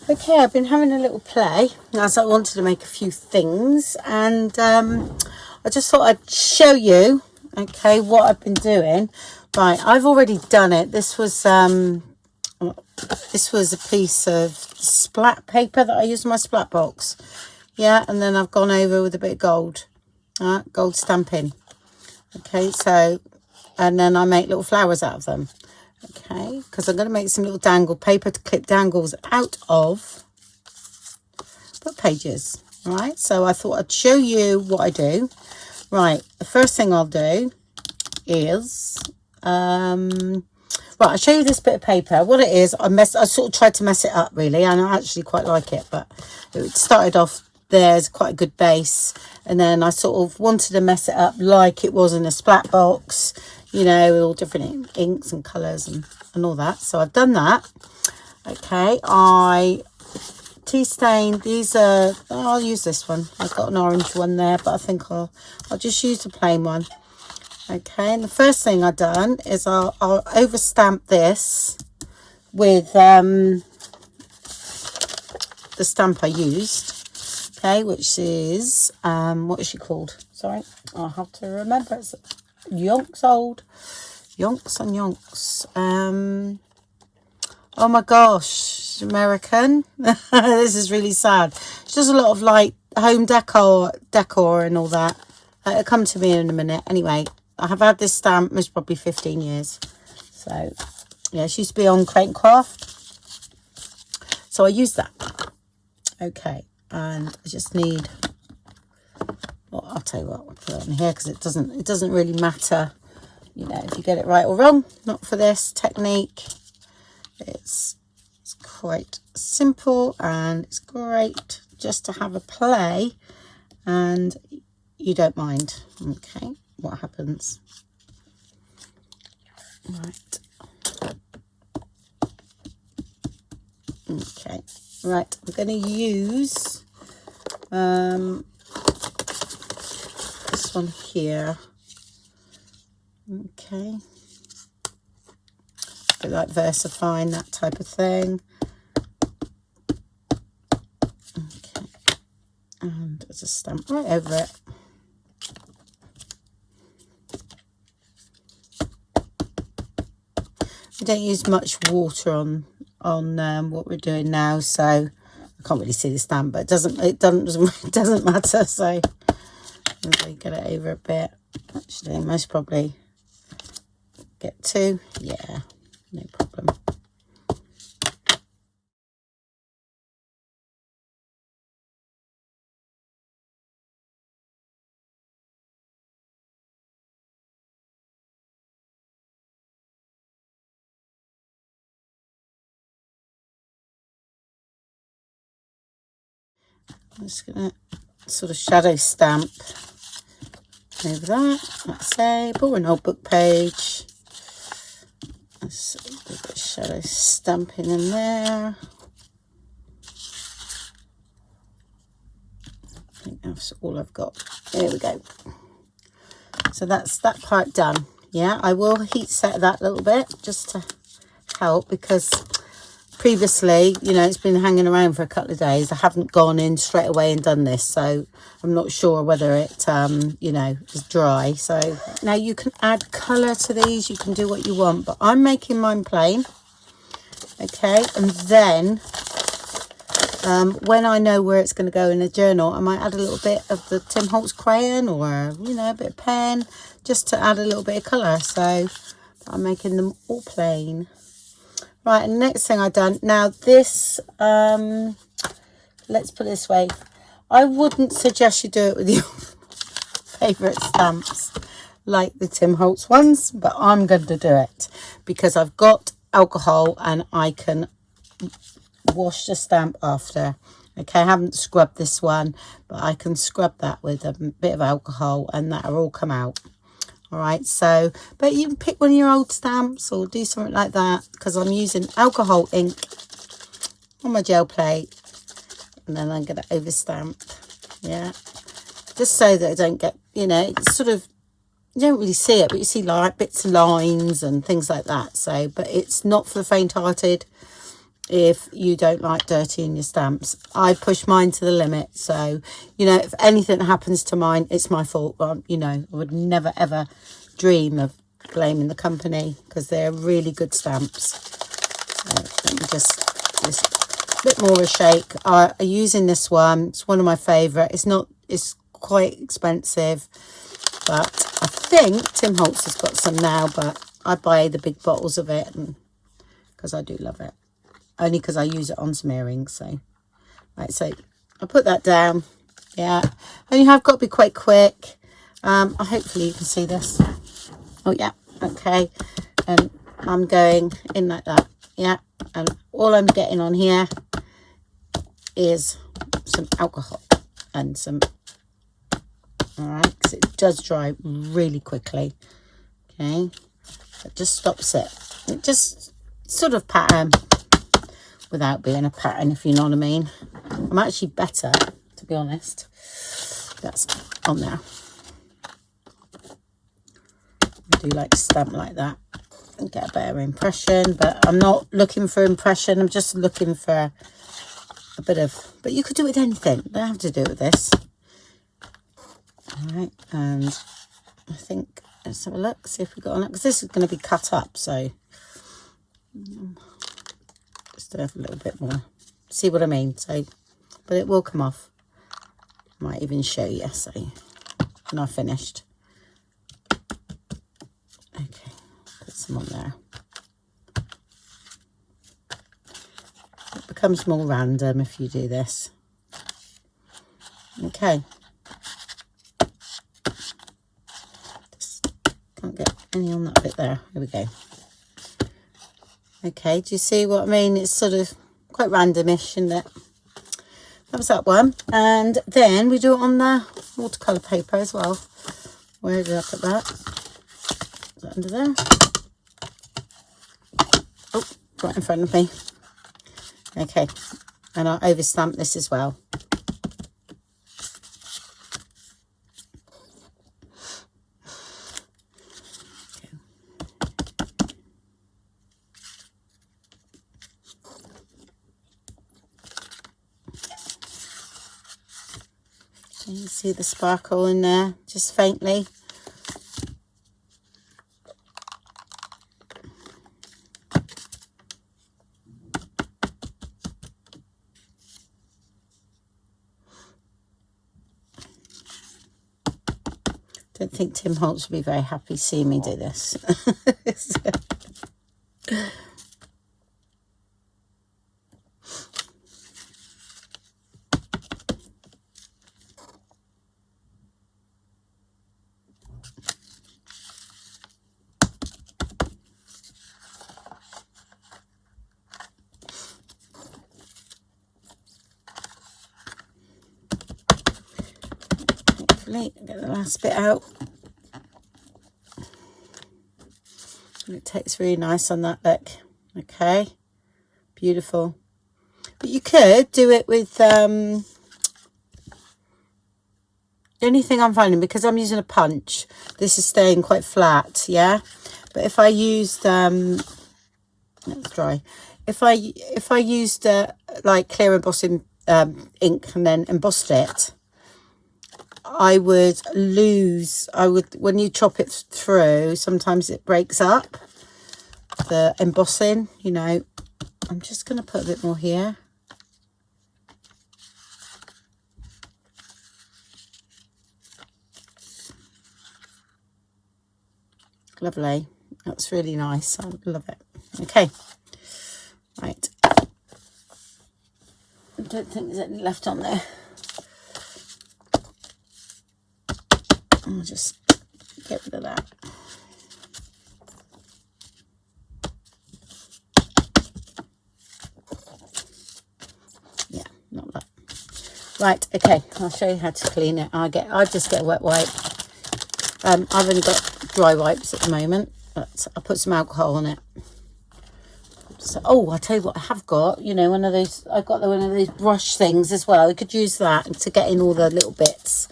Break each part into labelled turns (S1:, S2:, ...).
S1: Okay, I've been having a little play as I wanted to make a few things, and I just thought I'd show you, okay, what I've been doing. Right, I've already done it. This was a piece of splat paper that I used in my splat box. Yeah, and then I've gone over with a bit of gold, gold stamping. Okay, so, and then I make little flowers out of them. Okay, because I'm going to make some little dangle paper to clip dangles out of book pages. All right, so I thought I'd show you what I do. Right, the first thing I'll do is right, I'll show you this bit of paper. What it is, I sort of tried to mess it up really, and I actually quite like it, but it started off there's quite a good base, and then I sort of wanted to mess it up like it was in a splat box, you know, with all different inks and colours and all that. So I've done that. Okay, I tea stain, these are, I'll use this one. I've got an orange one there, but I think I'll just use the plain one. Okay, and the first thing I've done is I'll over stamp this with the stamp I used. Okay, which is what is she called? Sorry, I'll have to remember. It's Yonks Old, Yonks and Yonks. Oh my gosh, she's American. This is really sad. She does a lot of like home decor and all that. It'll come to me in a minute. Anyway, I have had this stamp most probably 15 years. So yeah, she used to be on Crate and Craft. So I use that. Okay. And I just need, well, I'll tell you what, I'll put it on here because it doesn't really matter, you know, if you get it right or wrong. Not for this technique. It's quite simple, and it's great just to have a play and you don't mind. Okay, what happens? Right. Okay. Right, I'm going to use this one here. Okay. A bit like versifying, that type of thing. Okay. And there's a stamp right over it. We don't use much water on what we're doing now, so I can't really see the stamp, but it doesn't matter. So get it over a bit. Actually, most probably get two. Yeah, no problem. I'm just going to sort of shadow stamp over that. Let's say, pull an old book page. Let's do a bit of shadow stamping in there. I think that's all I've got. There we go. So that's that part done. Yeah, I will heat set that a little bit just to help, because previously, you know, it's been hanging around for a couple of days. I haven't gone in straight away and done this, so I'm not sure whether it you know, is dry. So now you can add colour to these, you can do what you want, but I'm making mine plain. Okay, and then when I know where it's going to go in a journal, I might add a little bit of the Tim Holtz crayon, or, you know, a bit of pen, just to add a little bit of colour. So I'm making them all plain. Right, and the next thing I've done, now this, let's put it this way, I wouldn't suggest you do it with your favourite stamps like the Tim Holtz ones, but I'm going to do it because I've got alcohol and I can wash the stamp after. Okay, I haven't scrubbed this one, but I can scrub that with a bit of alcohol and that'll all come out. All right, so, but you can pick one of your old stamps or do something like that, because I'm using alcohol ink on my gel plate, and then I'm going to overstamp. Yeah, just so that I don't get, you know, it's sort of, you don't really see it, but you see like bits of lines and things like that. So, but it's not for the faint-hearted. if you don't like dirty in your stamps. I push mine to the limit, so you know, if anything happens to mine, it's my fault. You know, I would never ever dream of blaming the company, because they're really good stamps. Let me just a bit more of a shake. I'm using this one. It's one of my favorite. It's quite expensive, but I think Tim Holtz has got some now, but I buy the big bottles of it because I do love it. Only because I use it on some earrings. So, right, so I put that down. Yeah, and you have got to be quite quick. Hopefully you can see this. Oh yeah, okay. And I'm going in like that. Yeah, and all I'm getting on here is some alcohol and some. All right, because it does dry really quickly. Okay, it just stops it. It just sort of pattern without being a pattern, if you know what I mean. I'm actually better, to be honest. That's on there. I do like to stamp like that and get a better impression, but I'm not looking for impression. I'm just looking for a bit of, but you could do it with anything. You don't have to do it with this. All right, and I think, let's have a look, see if we've got on it, because this is going to be cut up, so just to have a little bit more, see what I mean. So, but it will come off. Might even show you, so when I've finished. Okay, put some on there. It becomes more random if you do this. Okay. Just can't get any on that bit there. Here we go. Okay, do you see what I mean? It's sort of quite randomish, isn't it? That was that one. And then we do it on the watercolour paper as well. Where did I put that? Is that under there? Oh, right in front of me. Okay, and I'll overstamp this as well. You can see the sparkle in there, just faintly. Don't think Tim Holtz would be very happy seeing me do this. Get the last bit out. And it takes really nice on that look. Okay, beautiful. But you could do it with the only thing I'm finding, because I'm using a punch, this is staying quite flat. Yeah, but if I used let's dry. If I used like clear embossing ink and then embossed it, I would lose, when you chop it through, sometimes it breaks up the embossing, you know. I'm just going to put a bit more here. Lovely. That's really nice. I love it. Okay. Right. I don't think there's any left on there. I'll just get rid of that. Yeah, not that. Right, okay, I'll show you how to clean it. I just get a wet wipe. I've only got dry wipes at the moment, but I'll put some alcohol on it. So, oh, I'll tell you what I have got, you know, one of those, I've got one of those brush things as well. You could use that to get in all the little bits.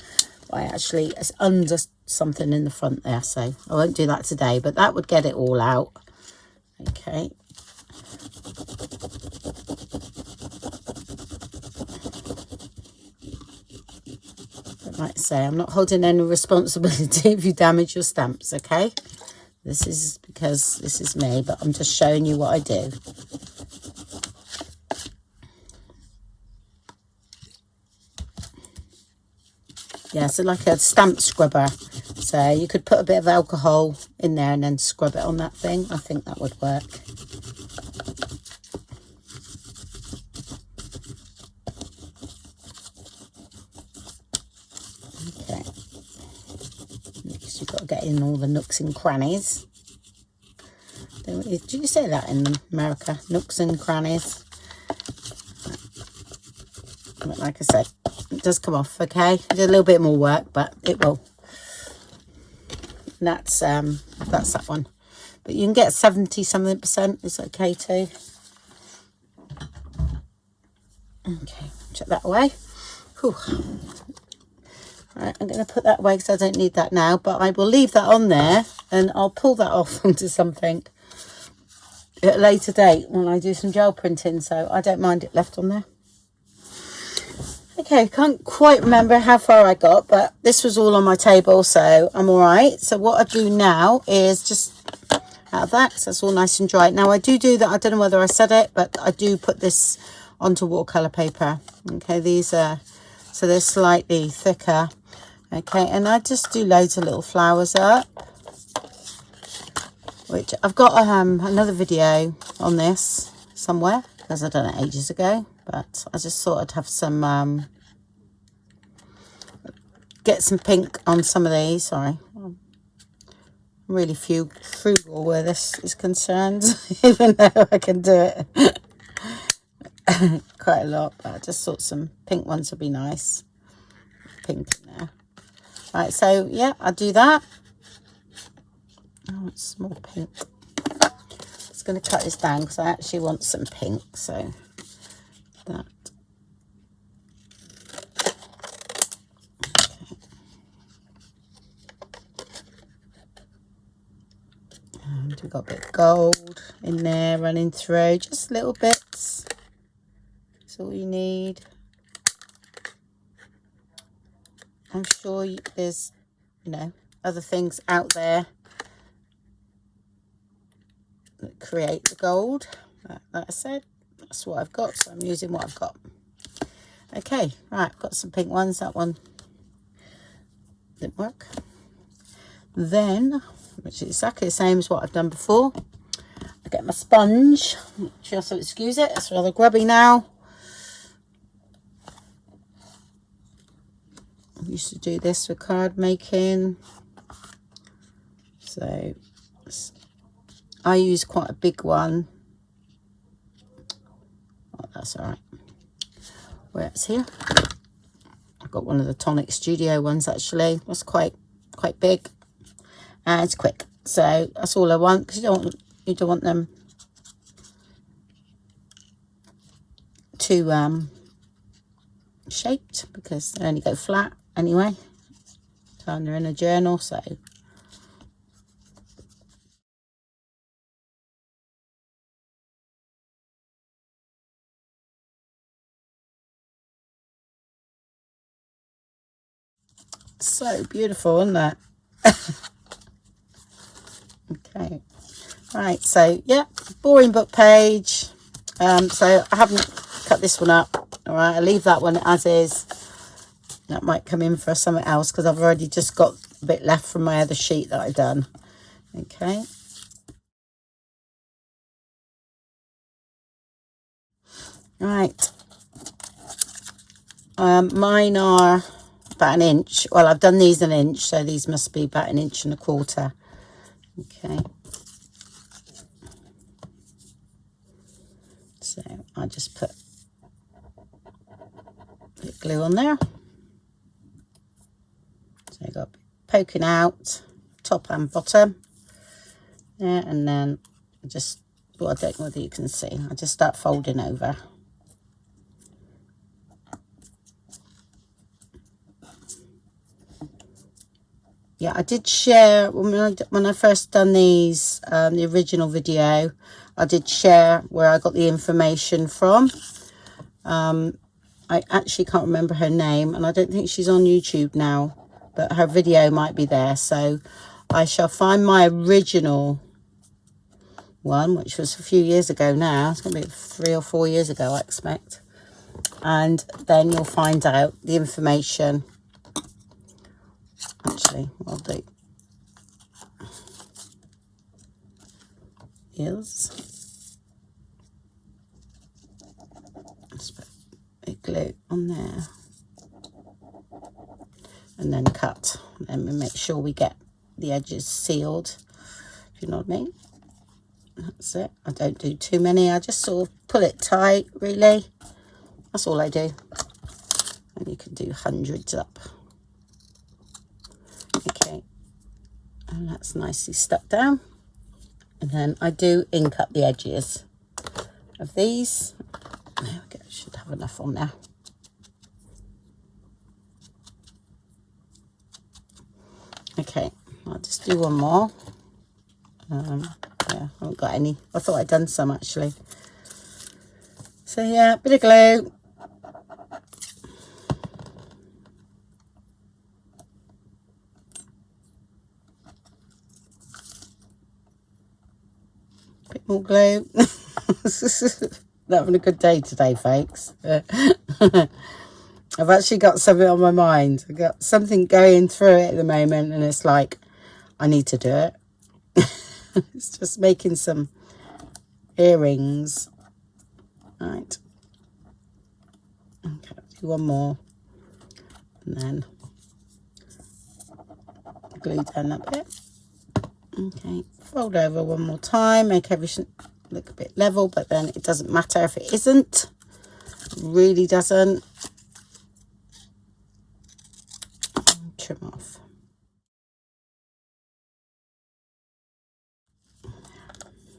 S1: Actually, it's under something in the front there, so I won't do that today, but that would get it all out. Okay, like I say, I'm not holding any responsibility if you damage your stamps, okay? This is because this is me, but I'm just showing you what I do. Yeah, so like a stamp scrubber. So you could put a bit of alcohol in there and then scrub it on that thing. I think that would work. Okay. Because you've got to get in all the nooks and crannies. Did you say that in America? Nooks and crannies. But like I said, it does come off, okay? It's a little bit more work, but it will. And that's that one. But you can get 70-something%. It's okay too. Okay, chuck that away. Whew. Right, I'm going to put that away because I don't need that now. But I will leave that on there and I'll pull that off onto something at a later date when I do some gel printing. So I don't mind it left on there. Okay, can't quite remember how far I got, but this was all on my table, so I'm all right. So what I do now is just out of that, because that's all nice and dry. Now I do that, I don't know whether I said it, but I do put this onto watercolour paper. Okay, these are, so they're slightly thicker. Okay, and I just do loads of little flowers up, which I've got another video on this somewhere, because I done it ages ago. But I just thought I'd have some, get some pink on some of these. Sorry. I'm really frugal where this is concerned, even though I can do it quite a lot. But I just thought some pink ones would be nice. Pink in there. Right, so yeah, I do that. Oh, it's more pink. I'm just going to cut this down because I actually want some pink, so... that. Okay. And we've got a bit of gold in there running through, just little bits. That's all you need. I'm sure there's, you know, other things out there that create the gold. Like I said, that's what I've got, so I'm using what I've got. Okay, right, I've got some pink ones. That one didn't work. Then, which is exactly the same as what I've done before, I get my sponge, which you also excuse it, it's rather grubby now. I used to do this for card making, so I use quite a big one. Oh, that's all right. Where it's here, I've got one of the Tonic Studio ones actually. It's quite big and it's quick. So that's all I want, because you don't want them too shaped, because they only go flat anyway. So they're in a journal, so. So beautiful, isn't that? Okay, right, so yeah, boring book page. So I haven't cut this one up. All right, I'll leave that one as is. That might come in for something else, because I've already just got a bit left from my other sheet that I've done. Okay. Right. Mine are about 1 inch. Well, I've done these 1 inch, so these must be about 1 1/4 inches. Okay. So I just put a bit of glue on there. So I got poking out top and bottom. Yeah, and then I just, well, I don't know whether you can see, I just start folding over. Yeah, I did share when I first done these, the original video, I did share where I got the information from. I actually can't remember her name, and I don't think she's on YouTube now, but her video might be there. So I shall find my original one, which was a few years ago now. It's going to be 3 or 4 years ago, I expect. And then you'll find out the information. Actually, what I'll do is just put a glue on there and then cut. And we make sure we get the edges sealed, if you know what I mean. That's it. I don't do too many. I just sort of pull it tight, really. That's all I do. And you can do hundreds up. Okay. And that's nicely stuck down. And then I do ink up the edges of these. There we go. Should have enough on there. Okay. I'll just do one more. Yeah, I haven't got any. I thought I'd done some actually. So yeah, bit of glue. Bit more glue. Not having a good day today, folks. I've actually got something on my mind. I've got something going through it at the moment, and it's like, I need to do it. It's just making some earrings. Right. Okay, do one more. And then glue down that bit. Okay, fold over one more time, make everything look a bit level, but then it doesn't matter if it isn't. It really doesn't. Trim off.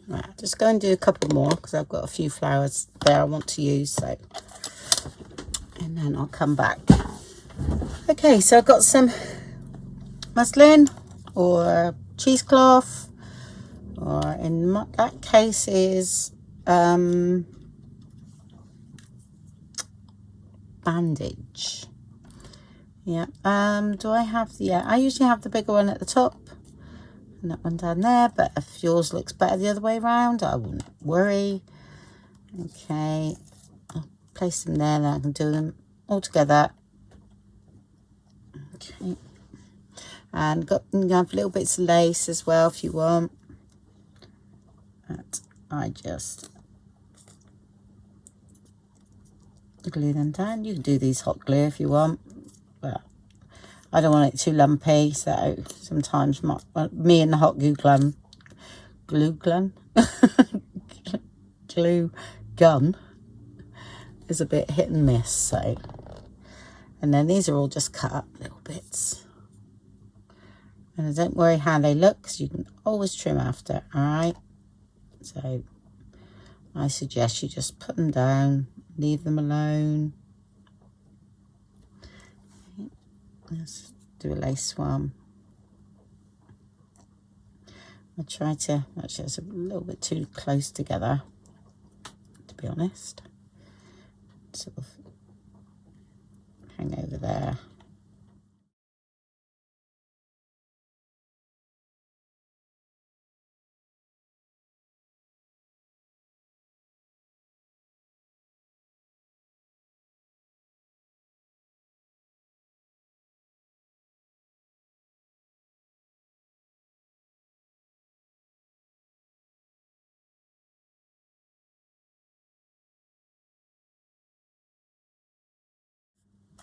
S1: Right, just go and do a couple more because I've got a few flowers there I want to use, so, and then I'll come back. Okay, so I've got some muslin or cheesecloth, or in that case is bandage. Yeah. Do I have the? I usually have the bigger one at the top and that one down there. But if yours looks better the other way around, I wouldn't worry. Okay. I'll place them there. Then I can do them all together. Okay. And you can have little bits of lace as well if you want. But I just glue them down. You can do these hot glue if you want, but I don't want it too lumpy, so sometimes me and the hot glue gun is a bit hit and miss. So, and then these are all just cut up little bits, and don't worry how they look because you can always trim after. All right, so I suggest you just put them down, leave them alone. Let's do a lace one. I try to, actually it's a little bit too close together, to be honest. Sort of hang over there.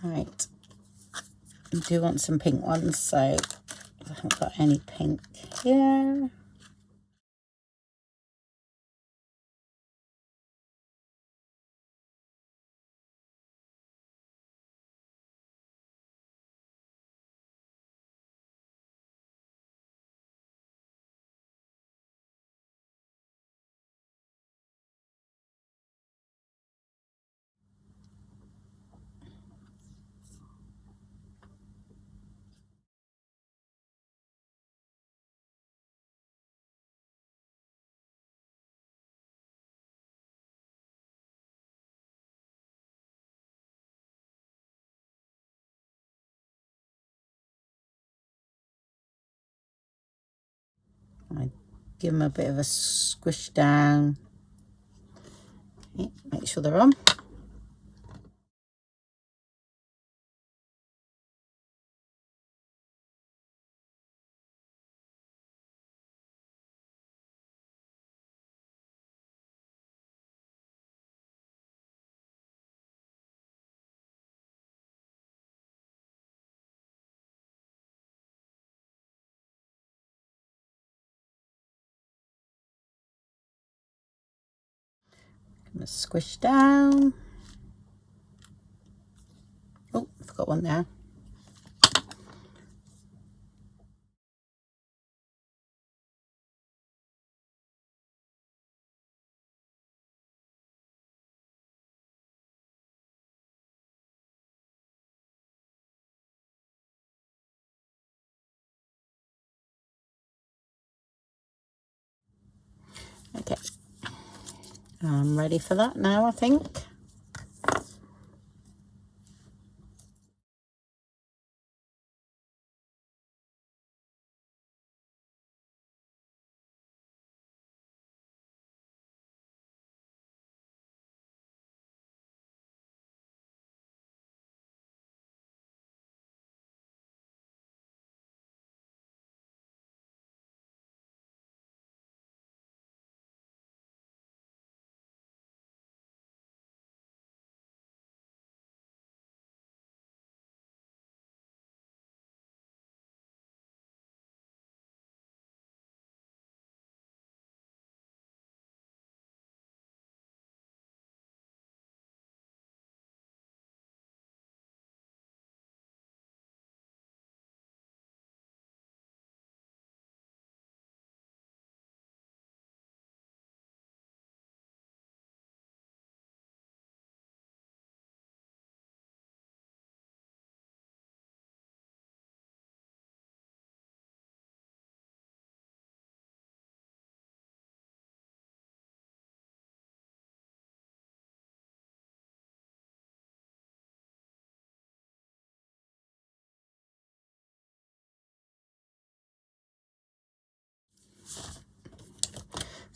S1: Right, I do want some pink ones, so I haven't got any pink here. give them a bit of a squish down. Okay, make sure they're on. I'm going to squish down. Oh, I forgot one there. Okay, I'm ready for that now, I think.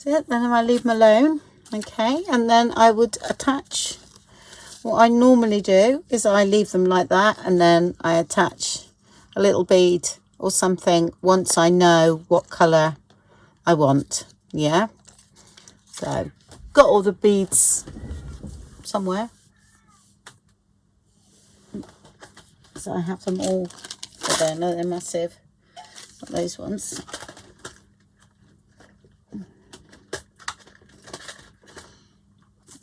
S1: That's it, then I leave them alone. Okay, and then I would attach. What I normally do is I leave them like that, and then I attach a little bead or something once I know what colour I want. Yeah, so got all the beads somewhere, so I have them all. I don't know, they're massive, not those ones.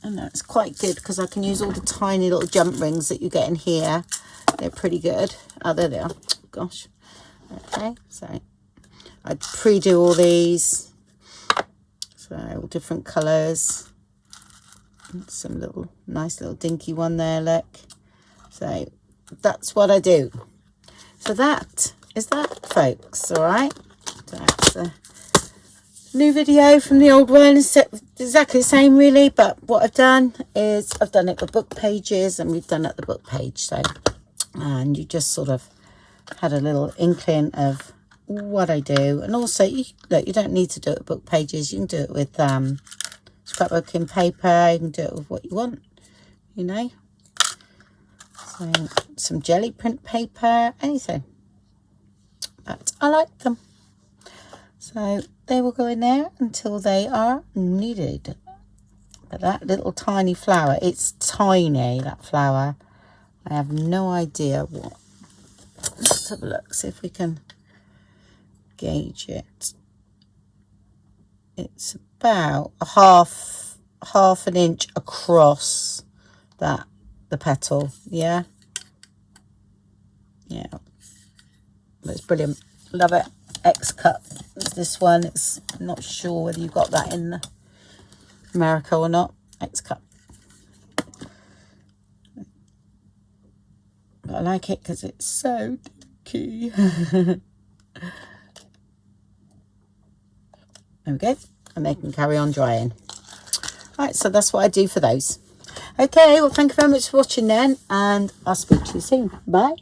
S1: And that's quite good because I can use all the tiny little jump rings that you get in here. They're pretty good. Oh, there they are. Gosh. Okay, so I pre-do all these. So all different colours. Some little nice little dinky one there, look. So that's what I do. So that is that, folks. All right. So that's a new video from the old one. It's exactly the same really, but what I've done is I've done it with book pages, and we've done it at the book page. So, and you just sort of had a little inkling of what I do. And also, look, you don't need to do it with book pages. You can do it with scrapbooking paper. You can do it with what you want, you know. So some jelly print paper, anything. But I like them. So they will go in there until they are needed. But that little tiny flower, it's tiny, that flower. I have no idea what. Let's have a look, see if we can gauge it. It's about a half an inch across the petal. Yeah. It's brilliant. Love it. X-cut is this one. It's not sure whether you've got that in America or not. X-cut. But I like it because it's so dinky. There we go. And they can carry on drying. Right, so that's what I do for those. Okay, well, thank you very much for watching then, and I'll speak to you soon. Bye.